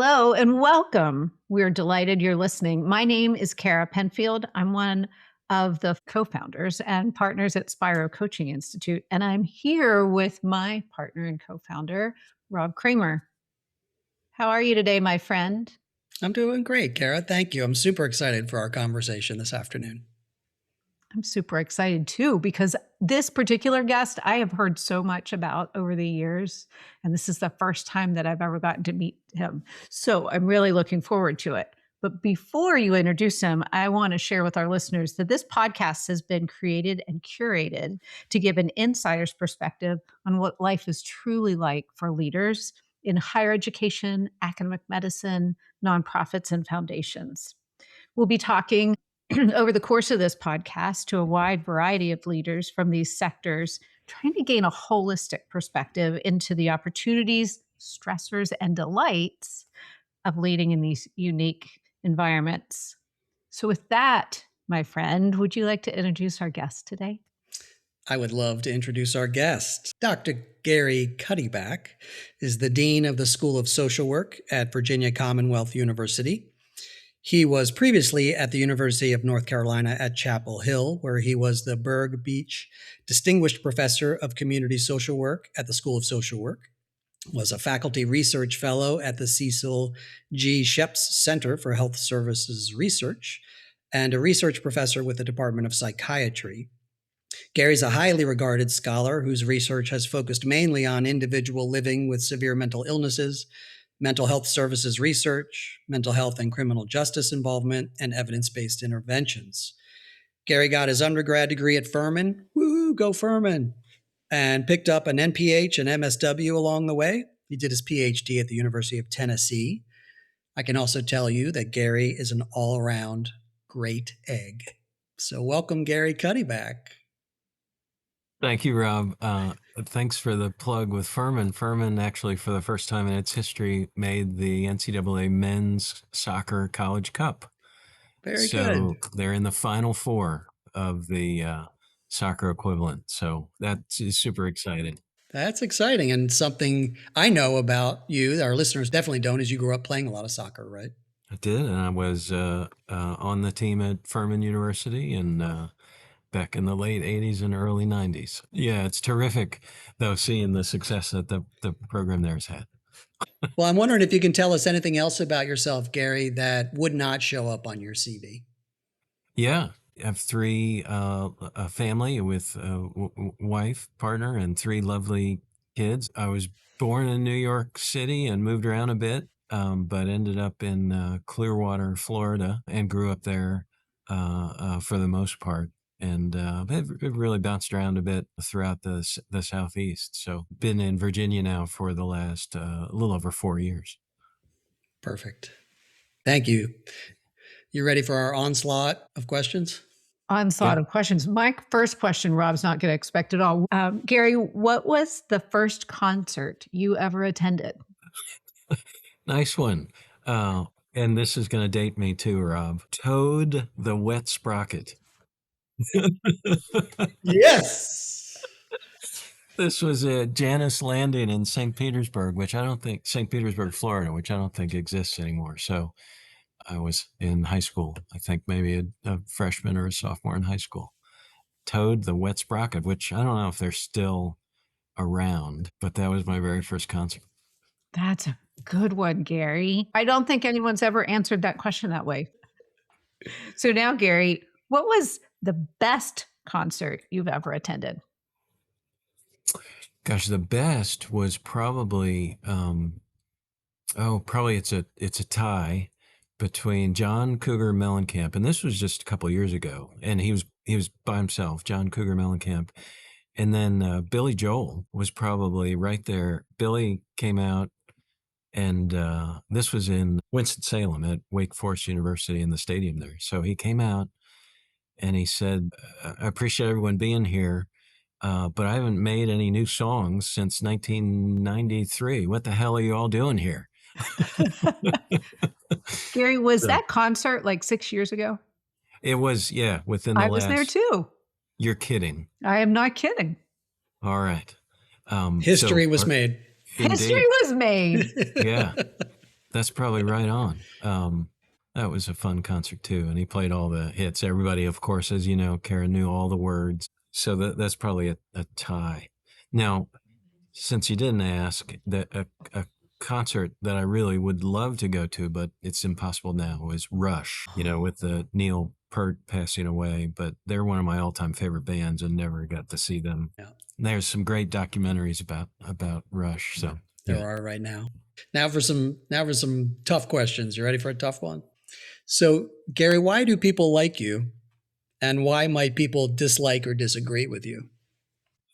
Hello and welcome. We're delighted you're listening. My name is Kara Penfield. I'm one of the co-founders and partners at Spiro Coaching Institute, and I'm here with my partner and co-founder, Rob Kramer. How are you today, my friend? I'm doing great, Kara. Thank you. I'm super excited for our conversation this afternoon. I'm super excited too, because this particular guest I have heard so much about over the years, and this is the first time that I've ever gotten to meet him. So I'm really looking forward to it. But before you introduce him, I want to share with our listeners that this podcast has been created and curated to give an insider's perspective on what life is truly like for leaders in higher education, academic medicine, nonprofits, and foundations. We'll be talking over the course of this podcast to a wide variety of leaders from these sectors, trying to gain a holistic perspective into the opportunities, stressors, and delights of leading in these unique environments. So, with that, my friend, would you like to introduce our guest today? I would love to introduce our guest. Dr. Gary Cuddeback is the Dean of the School of Social Work at Virginia Commonwealth University. He was previously at the University of North Carolina at Chapel Hill, where he was the Berg Beach Distinguished Professor of Community Social Work at the School of Social Work, was a faculty research fellow at the Cecil G. Sheps Center for Health Services Research, and a research professor with the Department of Psychiatry. Gary's a highly regarded scholar whose research has focused mainly on individual living with severe mental illnesses, mental health services research, mental health and criminal justice involvement, and evidence-based interventions. Gary got his undergrad degree at Furman, woo, go Furman, and picked up an NPH and MSW along the way. He did his PhD at the University of Tennessee. I can also tell you that Gary is an all-around great egg. So welcome, Gary Cuddeback. Thank you, Rob. Thanks for the plug with Furman. Furman actually, for the first time in its history, made the NCAA Men's Soccer College Cup. Very so good. They're in the Final Four of the soccer equivalent. So that's super exciting. That's exciting. And something I know about you, our listeners definitely don't, is you grew up playing a lot of soccer, right? I did. And I was on the team at Furman University and back in the late 80s and early 90s. Yeah, it's terrific, though, seeing the success that the program there has had. Well, I'm wondering if you can tell us anything else about yourself, Gary, that would not show up on your CV. Yeah, I have a family with a wife, partner, and three lovely kids. I was born in New York City and moved around a bit, but ended up in Clearwater, Florida, and grew up there for the most part. And I've really bounced around a bit throughout the Southeast. So been in Virginia now for the last a little over 4 years. Perfect. Thank you. You ready for our onslaught of questions? Onslaught of questions. My first question, Rob's not going to expect at all. Gary, what was the first concert you ever attended? Nice one. And this is going to date me too, Rob. Toad the Wet Sprocket. Yes. This was at Janus Landing in St. Petersburg, St. Petersburg, Florida, which I don't think exists anymore. So I was in high school, I think maybe a freshman or a sophomore in high school. Toad the Wet Sprocket, which I don't know if they're still around, but that was my very first concert. That's a good one, Gary. I don't think anyone's ever answered that question that way. So now, Gary, what was the best concert you've ever attended? Gosh, the best was probably, probably it's a tie between John Cougar Mellencamp, and this was just a couple of years ago, and he was by himself, John Cougar Mellencamp, and then Billy Joel was probably right there. Billy came out, and this was in Winston-Salem at Wake Forest University in the stadium there. So he came out, and he said, "I appreciate everyone being here, but I haven't made any new songs since 1993. What the hell are you all doing here?" Gary, was that concert like 6 years ago? It was, yeah, within the I was there too. You're kidding. I am not kidding. All right. History was made. History was made. Yeah. That's probably right on. That was a fun concert too, and he played all the hits. Everybody, of course, as you know, Kara knew all the words, so that's probably a tie. Now, since you didn't ask, that a concert that I really would love to go to, but it's impossible now, is Rush. With the Neil Peart passing away, but they're one of my all-time favorite bands, and never got to see them. Yeah, There's some great documentaries about Rush. So there yeah. are right now. Now for some tough questions. You ready for a tough one? So, Gary, why do people like you, and why might people dislike or disagree with you?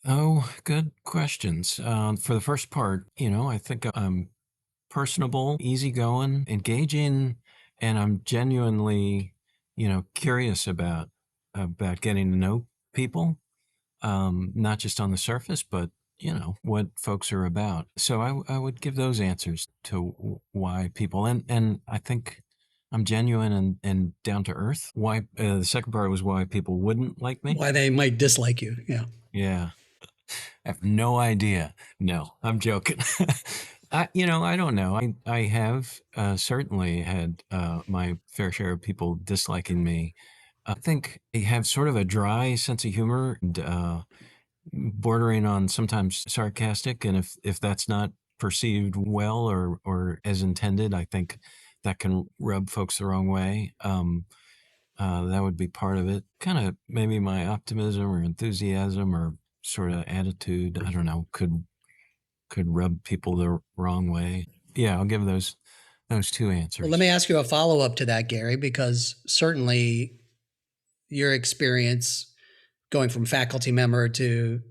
Oh, good questions. For the first part, I think I'm personable, easygoing, engaging, and I'm genuinely, curious about getting to know people, not just on the surface, but what folks are about. So I would give those answers to why people, and I think I'm genuine and down to earth. Why the second part was why people wouldn't like me. Why they might dislike you? Yeah. Yeah. I have no idea. No, I'm joking. I don't know. I have certainly had my fair share of people disliking me. I think I have sort of a dry sense of humor, and bordering on sometimes sarcastic. And if that's not perceived well or as intended, I think that can rub folks the wrong way. That would be part of it. Kind of maybe my optimism or enthusiasm or sort of attitude, I don't know, could rub people the wrong way. Yeah, I'll give those two Well, let me answers. ask you a follow up to that, Gary, because certainly your experience going from faculty member to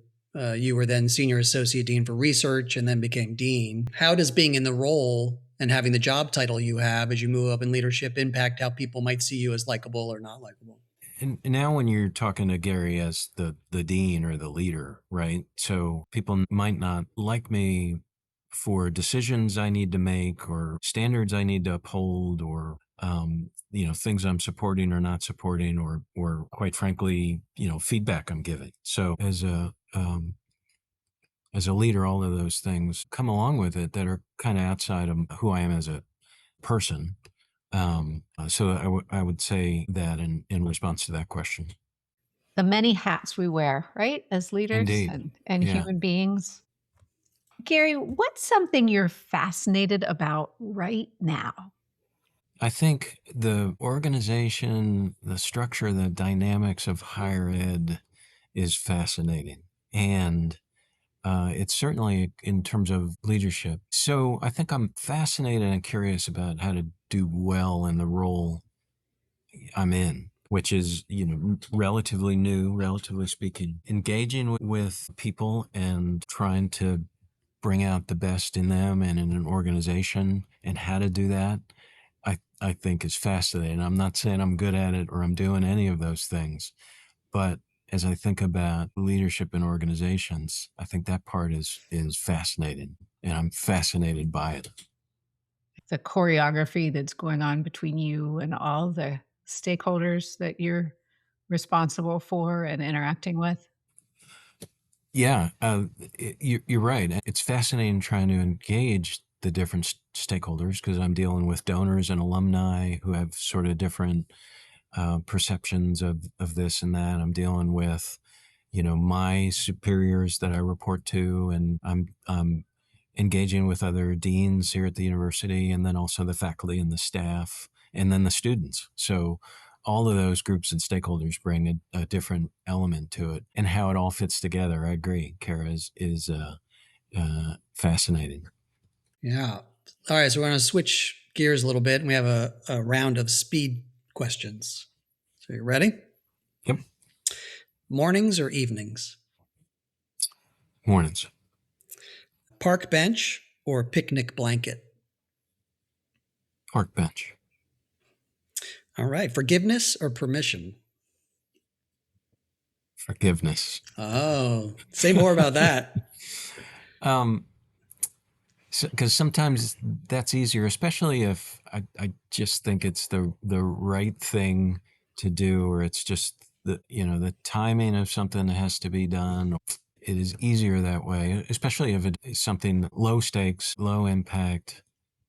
you were then senior associate dean for research and then became dean. How does being in the role and having the job title you have as you move up in leadership impact how people might see you as likable or not likable? And now when you're talking to Gary as the dean or the leader, right? So people might not like me for decisions I need to make or standards I need to uphold or things I'm supporting or not supporting or quite frankly, feedback I'm giving. So as a leader, all of those things come along with it that are kind of outside of who I am as a person. So I would say that in response to that question. The many hats we wear, right, as leaders Indeed. and Yeah. human beings. Gary, what's something you're fascinated about right now? I think the organization, the structure, the dynamics of higher ed is fascinating. And it's certainly in terms of leadership. So I think I'm fascinated and curious about how to do well in the role I'm in, which is, relatively new, relatively speaking, engaging with people and trying to bring out the best in them and in an organization and how to do that. I think is fascinating. I'm not saying I'm good at it or I'm doing any of those things, but as I think about leadership in organizations, I think that part is fascinating and I'm fascinated by it. The choreography that's going on between you and all the stakeholders that you're responsible for and interacting with? Yeah, you're right. It's fascinating trying to engage the different stakeholders because I'm dealing with donors and alumni who have sort of different perceptions of this and that. I'm dealing with, my superiors that I report to, and I'm engaging with other deans here at the university, and then also the faculty and the staff, and then the students. So all of those groups and stakeholders bring a different element to it, and how it all fits together. I agree, Kara is fascinating. Yeah. All right. So we're going to switch gears a little bit and we have a round of speed questions. So you ready? Yep. Mornings or evenings? Mornings. Park bench or picnic blanket? Park bench. All right. Forgiveness or permission? Forgiveness. Oh, say more about that. um, because sometimes that's easier, especially if I just think it's the right thing to do, or it's just the timing of something that has to be done. It is easier that way, especially if it is something low stakes, low impact,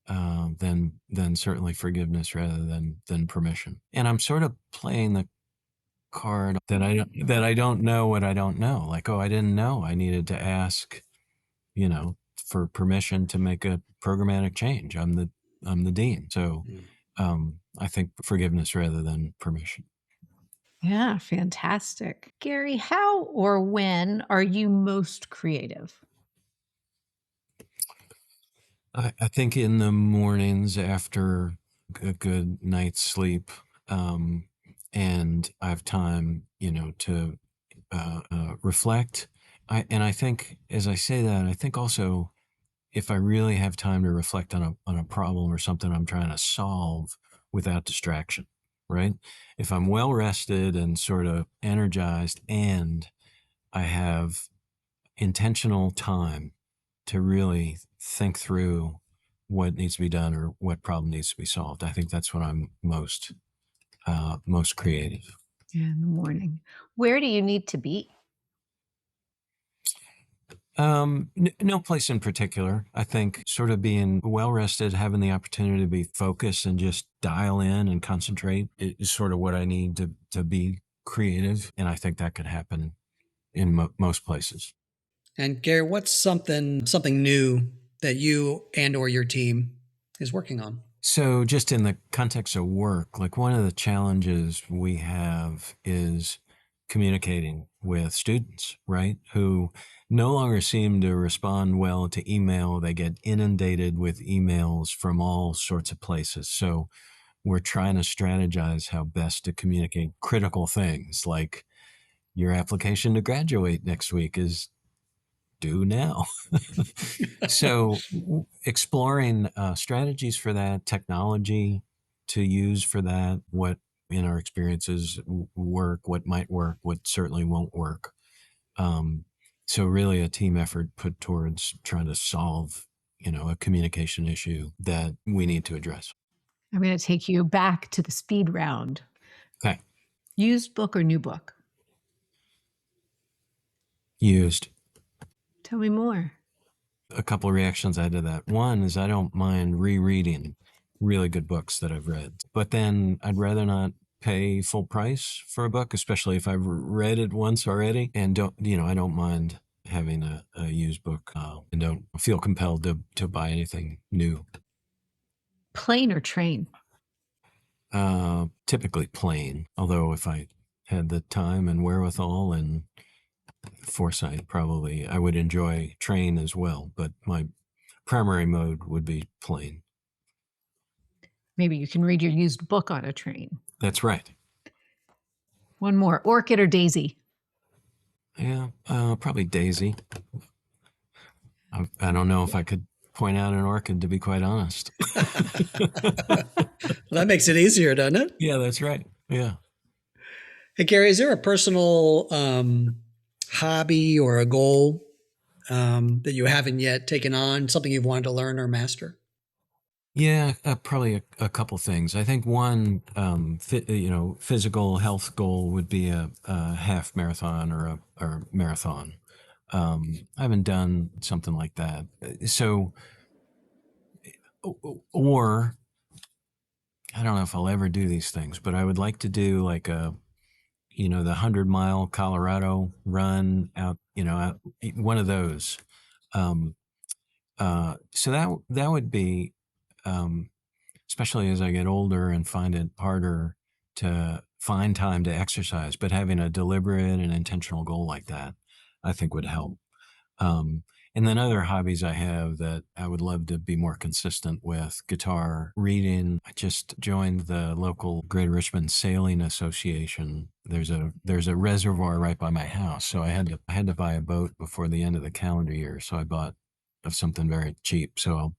than certainly forgiveness rather than permission. And I'm sort of playing the card that I don't know what I don't know. Like, oh, I didn't know I needed to ask, for permission to make a programmatic change. I'm the dean, so I think forgiveness rather than permission. Yeah, fantastic. Gary, how or when are you most creative? I think in the mornings after a good night's sleep, um, and I have time, to reflect. I think, as I say that, I think also if I really have time to reflect on a problem or something I'm trying to solve without distraction, right? If I'm well rested and sort of energized, and I have intentional time to really think through what needs to be done or what problem needs to be solved, I think that's when I'm most creative. Yeah, in the morning. Where do you need to be? No place in particular. I think sort of being well rested, having the opportunity to be focused and just dial in and concentrate is sort of what I need to be creative. And I think that could happen in most places. And Gary, what's something new that you and or your team is working on? So, just in the context of work, like one of the challenges we have is communicating with students, right? Who no longer seem to respond well to email. They get inundated with emails from all sorts of places. So, we're trying to strategize how best to communicate critical things like your application to graduate next week is due now. So, exploring strategies for that, technology to use for that, what in our experiences work, what might work, what certainly won't work. Um, so, really, a team effort put towards trying to solve, a communication issue that we need to address. I'm going to take you back to the speed round. Okay, Used book or new book? used. Tell me more. A couple of reactions I had to that. One is I don't mind rereading really good books that I've read, but then I'd rather not pay full price for a book, especially if I've read it once already. And I don't mind having a used book and don't feel compelled to buy anything new. Plane or train? Typically plain, although if I had the time and wherewithal and foresight, probably I would enjoy train as well, but my primary mode would be plain. Maybe you can read your used book on a train. That's right. One more. Orchid or daisy? Yeah, probably Daisy. I don't know if I could point out an orchid, to be quite honest. That makes it easier, doesn't it? Yeah, that's right. Yeah. Hey, Gary, is there a personal hobby or a goal that you haven't yet taken on, something you've wanted to learn or master? Yeah, probably a couple things. I think one, physical health goal would be a half marathon or marathon. I haven't done something like that. So, or I don't know if I'll ever do these things, but I would like to do like the 100-mile Colorado run out, one of those. Um, so that would be, um, especially as I get older and find it harder to find time to exercise, but having a deliberate and intentional goal like that, I think would help. Um, and then other hobbies I have that I would love to be more consistent with: guitar, reading. I just joined the local Greater Richmond Sailing Association. There's a reservoir right by my house, so I had to buy a boat before the end of the calendar year. So I bought of something very cheap. So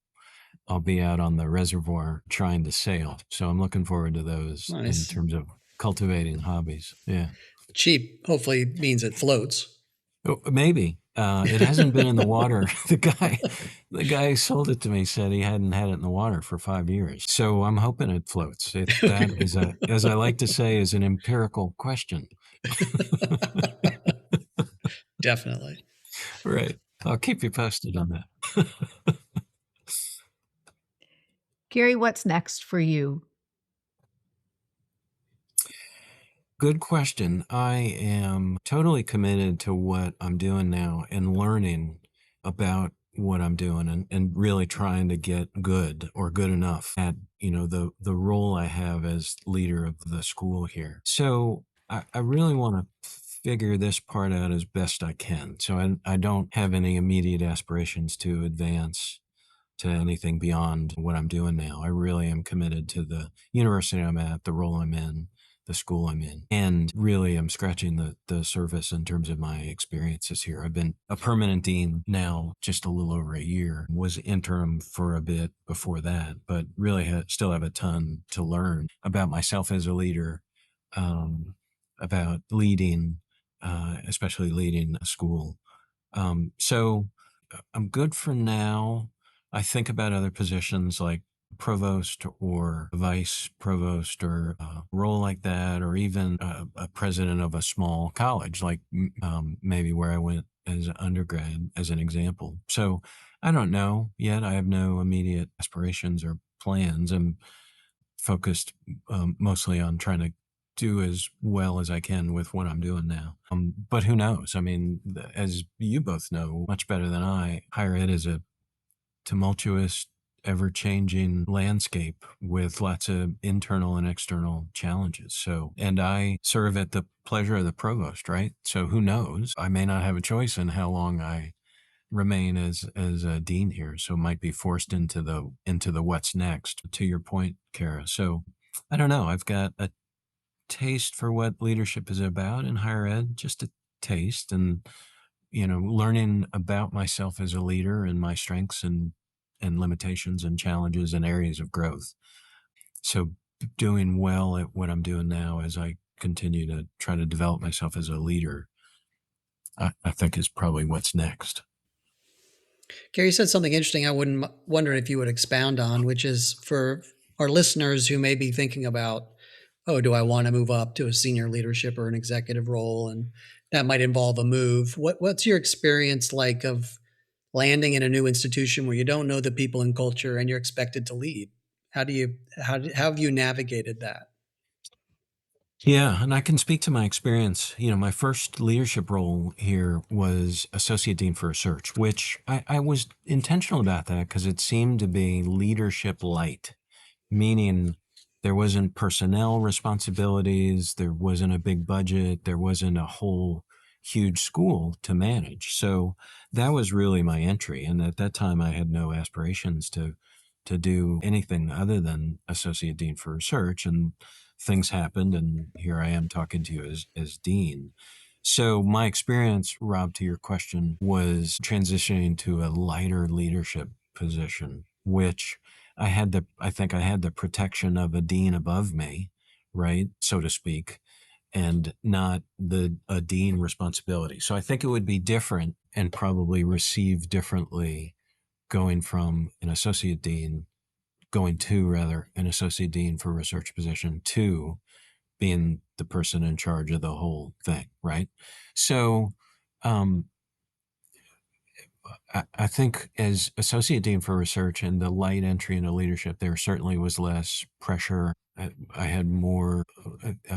I'll be out on the reservoir trying to sail. So I'm looking forward to those in Nice. terms of cultivating hobbies. Yeah. Cheap hopefully means it floats. Oh, maybe. It hasn't been in the water. The guy who sold it to me said he hadn't had it in the water for 5 years. So I'm hoping it floats. That is as I like to say, is an empirical question. Gary, what's next for you? Good question. I am totally committed to what I'm doing now and learning about what I'm doing and really trying to get good or good enough at, the role I have as leader of the school here. So I really want to figure this part out as best I can. So I don't have any immediate aspirations to advance to anything beyond what I'm doing now. I really am committed to the university I'm at, the role I'm in, the school I'm in, and really I'm scratching the surface in terms of my experiences here. I've been a permanent dean now just a little over a year, was interim for a bit before that, but really still have a ton to learn about myself as a leader, about leading, especially leading a school. So I'm good for now. I think about other positions like provost or vice provost or a role like that, or even a president of a small college, like maybe where I went as an undergrad, as an example. So I don't know yet. I have no immediate aspirations or plans. I'm focused mostly on trying to do as well as I can with what I'm doing now. But who knows? I mean, as you both know much better than I, higher ed is a tumultuous, ever changing landscape with lots of internal and external challenges. So, and I serve at the pleasure of the provost, right? So who knows? I may not have a choice in how long I remain as a dean here, so might be forced into the what's next. To your point, Kara. So I don't know. I've got a taste for what leadership is about in higher ed, just a taste, and learning about myself as a leader and my strengths and limitations and challenges and areas of growth. So doing well at what I'm doing now as I continue to try to develop myself as a leader, I think is probably what's next. Gary said something interesting I wouldn't wonder if you would expound on, which is for our listeners who may be thinking about, oh, do I want to move up to a senior leadership or an executive role? And that might involve a move. What's your experience like of landing in a new institution where you don't know the people and culture and you're expected to lead? How have you navigated that? Yeah, and I can speak to my experience. My first leadership role here was associate dean for research, which I was intentional about that because it seemed to be leadership light, meaning there wasn't personnel responsibilities, there wasn't a big budget, there wasn't a whole huge school to manage. So that was really my entry. And at that time, I had no aspirations to do anything other than associate dean for research. And things happened, and here I am talking to you as dean. So my experience, Rob, to your question, was transitioning to a lighter leadership position, which I think I had the protection of a dean above me, right, so to speak, and not a dean responsibility. So I think it would be different and probably received differently going from an associate dean, going to rather an associate dean for a research position to being the person in charge of the whole thing, right? So um, I think as associate dean for research and the light entry into leadership, there certainly was less pressure. I had more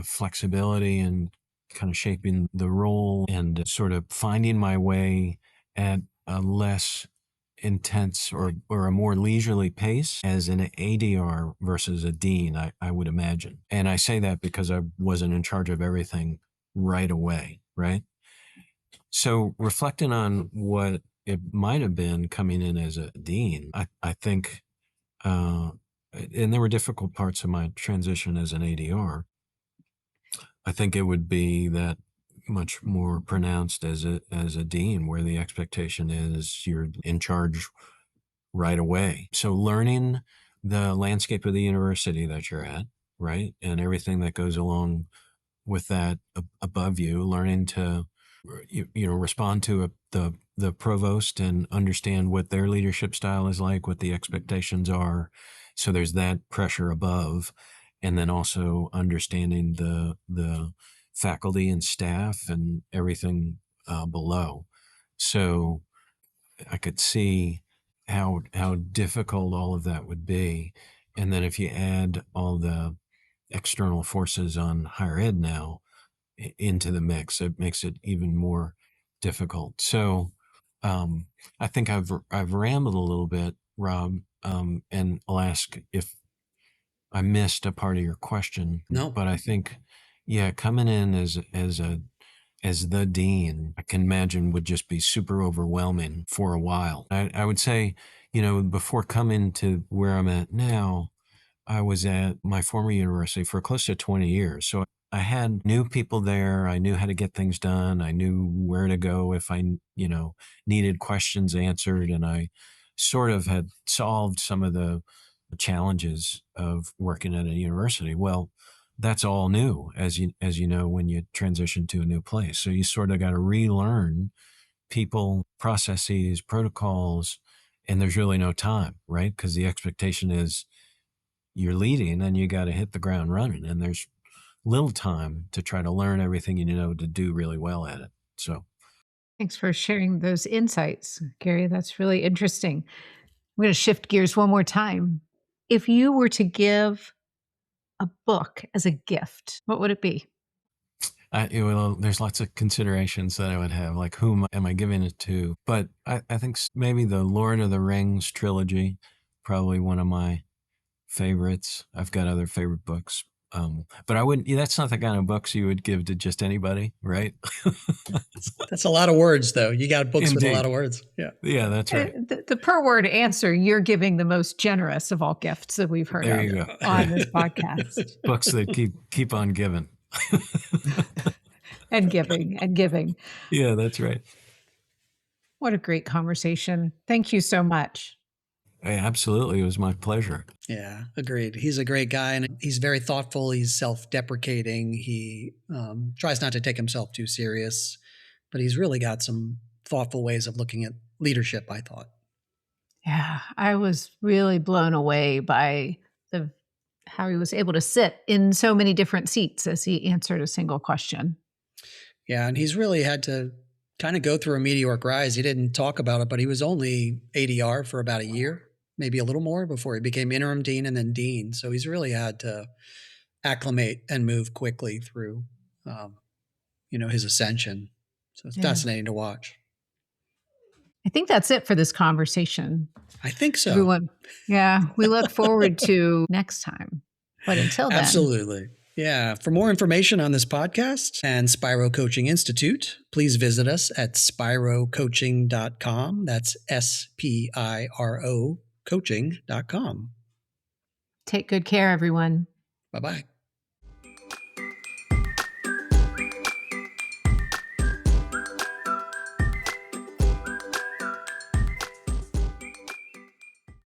flexibility and kind of shaping the role and sort of finding my way at a less intense or a more leisurely pace as an ADR versus a dean, I would imagine. And I say that because I wasn't in charge of everything right away, right? So reflecting on what it might have been coming in as a dean, I think, uh, and there were difficult parts of my transition as an ADR. I think it would be that much more pronounced as a dean, where the expectation is you're in charge right away. So learning the landscape of the university that you're at, right, and everything that goes along with that above you, learning to respond to the provost and understand what their leadership style is like, what the expectations are. So there's that pressure above, and then also understanding the faculty and staff and everything below. So I could see how difficult all of that would be. And then if you add all the external forces on higher ed now into the mix, it makes it even more difficult. So I think I've rambled a little bit, Rob, and I'll ask if I missed a part of your question, No. but I think, yeah, coming in as the dean, I can imagine would just be super overwhelming for a while. I would say, before coming to where I'm at now, I was at my former university for close to 20 years. So I had new people there. I knew how to get things done. I knew where to go if I, needed questions answered. And I sort of had solved some of the challenges of working at a university. Well, that's all new, as you know, when you transition to a new place. So you sort of got to relearn people, processes, protocols, and there's really no time, right? Because the expectation is you're leading and you got to hit the ground running, and there's little time to try to learn everything you know to do really well at it. So Thanks for sharing those insights, Gary. That's really interesting. I'm going to shift gears one more time. If you were to give a book as a gift, what would it be? there's lots of considerations that I would have, like whom am I giving it to? But I think maybe the Lord of the Rings trilogy, probably one of my favorites. I've got other favorite books. But I wouldn't, that's not the kind of books you would give to just anybody, right? That's a lot of words, though. You got books with a lot Indeed. of words. Yeah. Yeah, that's right. The per word answer, you're giving the most generous of all gifts that we've heard There of you go. on this podcast. Books that keep on giving. And giving and giving. Yeah, that's right. What a great conversation. Thank you so much. Hey, absolutely. It was my pleasure. Yeah, agreed. He's a great guy, and he's very thoughtful. He's self-deprecating. He tries not to take himself too serious, but he's really got some thoughtful ways of looking at leadership, I thought. Yeah, I was really blown away by the how he was able to sit in so many different seats as he answered a single question. Yeah, and he's really had to kind of go through a meteoric rise. He didn't talk about it, but he was only ADR for about a year, maybe a little more, before he became interim dean and then dean. So he's really had to acclimate and move quickly through, his ascension. So it's Yeah. fascinating to watch. I think that's it for this conversation. I think so. Everyone, yeah, we look forward to next time. But until then, Absolutely. Yeah. For more information on this podcast and Spiro Coaching Institute, please visit us at spirocoaching.com. That's SPIRO coaching.com. take good care, everyone. Bye-bye.